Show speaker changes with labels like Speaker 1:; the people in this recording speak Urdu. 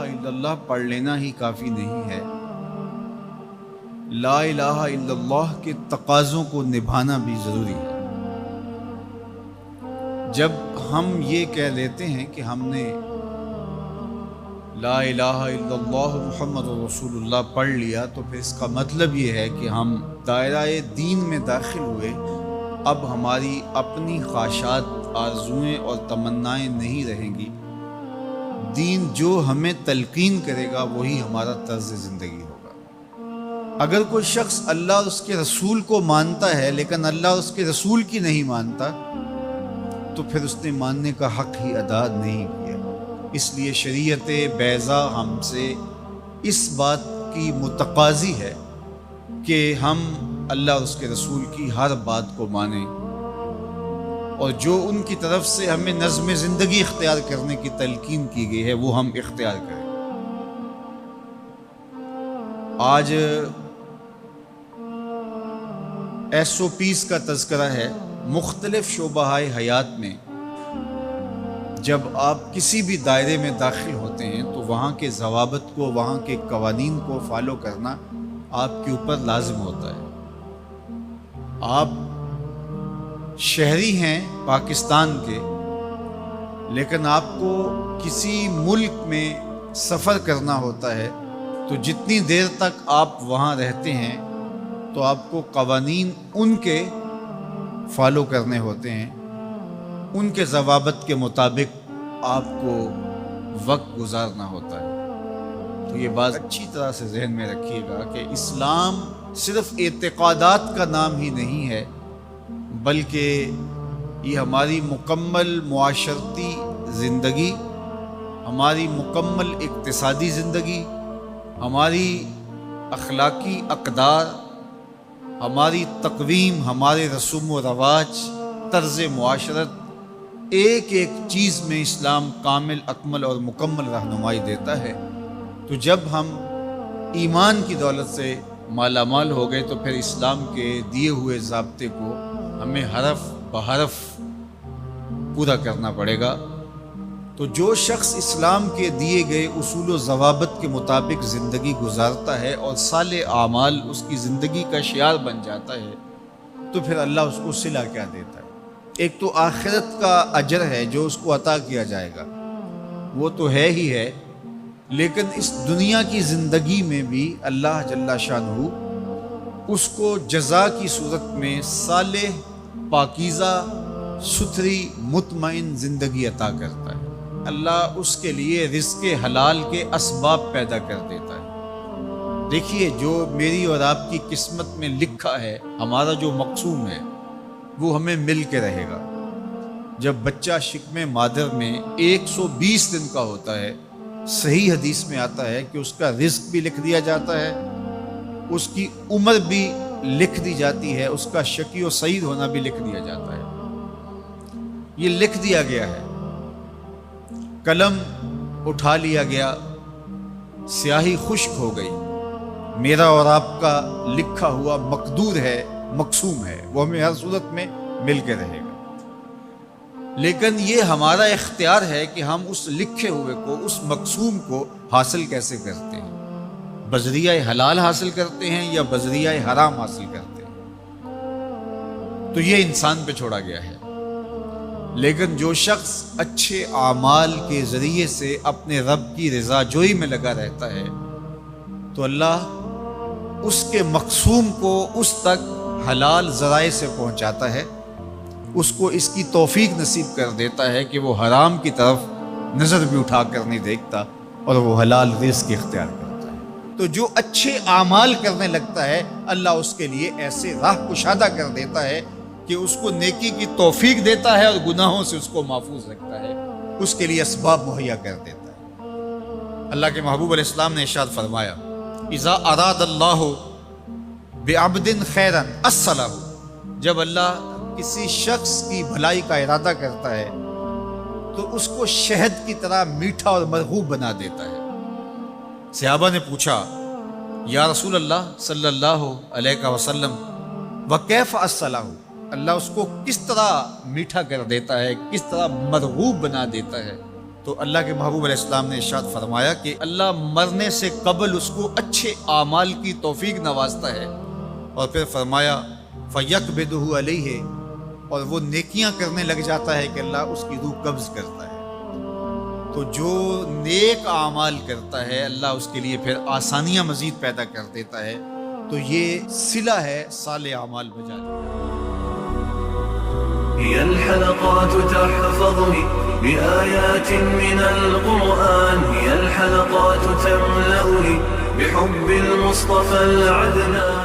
Speaker 1: الا اللہ پڑھ لینا ہی کافی نہیں ہے، لا الہ الا اللہ کے تقاضوں کو نبھانا بھی ضروری ہے۔ جب ہم یہ کہہ لیتے ہیں کہ ہم نے لا الہ الا اللہ محمد رسول اللہ پڑھ لیا، تو پھر اس کا مطلب یہ ہے کہ ہم دائرہ دین میں داخل ہوئے، اب ہماری اپنی خواہشات، آرزوئیں اور تمنائیں نہیں رہیں گی، دین جو ہمیں تلقین کرے گا وہی ہمارا طرز زندگی ہوگا۔ اگر کوئی شخص اللہ اور اس کے رسول کو مانتا ہے لیکن اللہ اور اس کے رسول کی نہیں مانتا، تو پھر اس نے ماننے کا حق ہی ادا نہیں کیا۔ اس لیے شریعت بیضا ہم سے اس بات کی متقاضی ہے کہ ہم اللہ اور اس کے رسول کی ہر بات کو مانیں، اور جو ان کی طرف سے ہمیں نظم زندگی اختیار کرنے کی تلقین کی گئی ہے وہ ہم اختیار کریں۔ آج SOPs کا تذکرہ ہے۔ مختلف شعبہ حیات میں جب آپ کسی بھی دائرے میں داخل ہوتے ہیں تو وہاں کے ضوابط کو، وہاں کے قوانین کو فالو کرنا آپ کے اوپر لازم ہوتا ہے۔ آپ شہری ہیں پاکستان کے، لیکن آپ کو کسی ملک میں سفر کرنا ہوتا ہے، تو جتنی دیر تک آپ وہاں رہتے ہیں تو آپ کو قوانین ان کے فالو کرنے ہوتے ہیں، ان کے ضوابط کے مطابق آپ کو وقت گزارنا ہوتا ہے۔ تو یہ بات اچھی طرح سے ذہن میں رکھیے گا کہ اسلام صرف اعتقادات کا نام ہی نہیں ہے، بلکہ یہ ہماری مکمل معاشرتی زندگی، ہماری مکمل اقتصادی زندگی، ہماری اخلاقی اقدار، ہماری تقویم، ہمارے رسوم و رواج، طرز معاشرت، ایک ایک چیز میں اسلام کامل، اکمل اور مکمل رہنمائی دیتا ہے۔ تو جب ہم ایمان کی دولت سے مالا مال ہو گئے تو پھر اسلام کے دیے ہوئے ضابطے کو ہمیں حرف بحرف پورا کرنا پڑے گا۔ تو جو شخص اسلام کے دیے گئے اصول و ضوابط کے مطابق زندگی گزارتا ہے اور صالح اعمال اس کی زندگی کا شعار بن جاتا ہے، تو پھر اللہ اس کو صلہ کیا دیتا ہے؟ ایک تو آخرت کا اجر ہے جو اس کو عطا کیا جائے گا، وہ تو ہے ہی ہے، لیکن اس دنیا کی زندگی میں بھی اللہ جل شانہ اس کو جزا کی صورت میں صالح، پاکیزہ، ستھری، مطمئن زندگی عطا کرتا ہے۔ اللہ اس کے لیے رزق حلال کے اسباب پیدا کر دیتا ہے۔ دیکھیے، جو میری اور آپ کی قسمت میں لکھا ہے، ہمارا جو مقسوم ہے، وہ ہمیں مل کے رہے گا۔ جب بچہ شکم مادر میں 120 دن کا ہوتا ہے، صحیح حدیث میں آتا ہے کہ اس کا رزق بھی لکھ دیا جاتا ہے، اس کی عمر بھی لکھ دی جاتی ہے، اس کا شقی و سعید ہونا بھی لکھ دیا جاتا ہے۔ یہ لکھ دیا گیا ہے، قلم اٹھا لیا گیا، سیاہی خشک ہو گئی، میرا اور آپ کا لکھا ہوا مقدور ہے، مقسوم ہے، وہ ہمیں ہر صورت میں مل کے رہے گا۔ لیکن یہ ہمارا اختیار ہے کہ ہم اس لکھے ہوئے کو، اس مقسوم کو حاصل کیسے کرتے ہیں۔ بذریعہ حلال حاصل کرتے ہیں یا بذریعہ حرام حاصل کرتے ہیں، تو یہ انسان پہ چھوڑا گیا ہے۔ لیکن جو شخص اچھے اعمال کے ذریعے سے اپنے رب کی رضا جوئی میں لگا رہتا ہے، تو اللہ اس کے مقسوم کو اس تک حلال ذرائع سے پہنچاتا ہے، اس کو اس کی توفیق نصیب کر دیتا ہے کہ وہ حرام کی طرف نظر بھی اٹھا کر نہیں دیکھتا اور وہ حلال رزق اختیار کرتا ہے۔ تو جو اچھے اعمال کرنے لگتا ہے، اللہ اس کے لیے ایسے راہ کشادہ کر دیتا ہے کہ اس کو نیکی کی توفیق دیتا ہے اور گناہوں سے اس کو محفوظ رکھتا ہے، اس کے لیے اسباب مہیا کر دیتا ہے۔ اللہ کے محبوب علیہ السلام نے ارشاد فرمایا، اذا اراد اللہ بعبد خیرا اصلہ، جب اللہ کسی شخص کی بھلائی کا ارادہ کرتا ہے تو اس کو شہد کی طرح میٹھا اور مرغوب بنا دیتا ہے۔ صحابہ نے پوچھا، یا رسول اللہ صلی اللہ علیہ وسلم وکیف اصلہ، اللہ اس کو کس طرح میٹھا کر دیتا ہے، کس طرح مرغوب بنا دیتا ہے؟ تو اللہ کے محبوب علیہ السلام نے ارشاد فرمایا کہ اللہ مرنے سے قبل اس کو اچھے اعمال کی توفیق نوازتا ہے، اور پھر فرمایا فَيَقْبِضُهُ عَلَيْهِ، اور وہ نیکیاں کرنے لگ جاتا ہے کہ اللہ اس کی روح قبض کرتا ہے۔ تو جو نیک اعمال کرتا ہے اللہ اس کے لیے پھر آسانیاں مزید پیدا کر دیتا ہے، تو یہ صلہ ہے صالح اعمال بجا لی۔
Speaker 2: هي الحلقات تحفظني بآيات من القرآن، هي الحلقات تملأني بحب المصطفى العدنان.